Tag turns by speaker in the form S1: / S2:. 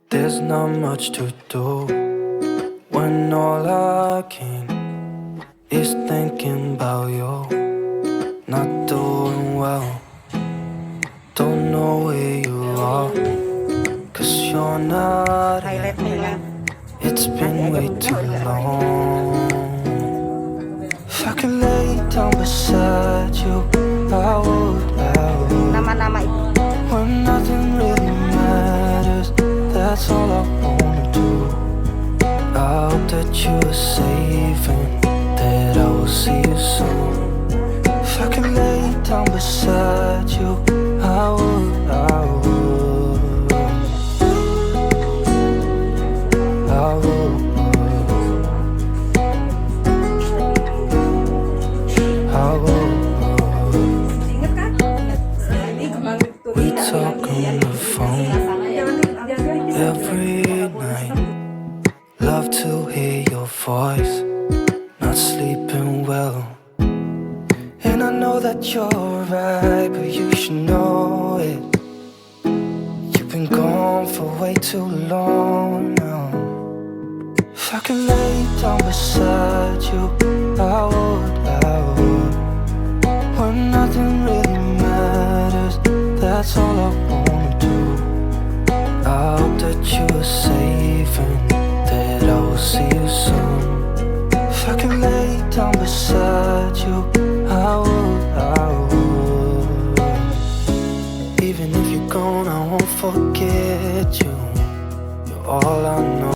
S1: There's not much to do when all I can is thinking about you. Not doing well, don't know where you are, 'cause you're not here. It's been way too long. If I could lay down beside you, I would.
S2: Nama-nama itu.
S1: When nothing really matters, that's all I wanna do. I hope that you are safe and that I will see you soon. If I could lay down beside you, I would, I would, I would, I would. We talk on the phone every night. Love to hear your voice, not sleeping well. And I know that you're right, but you should know it. You've been gone for way too long now. If I could lay down beside you, I would, I would. When nothing really matters, that's all I wanna do. I hope that you are safe and that I will see you soon. If I could lay down beside you, I would, I would. Even if you're gone, I won't forget you. You're all I know.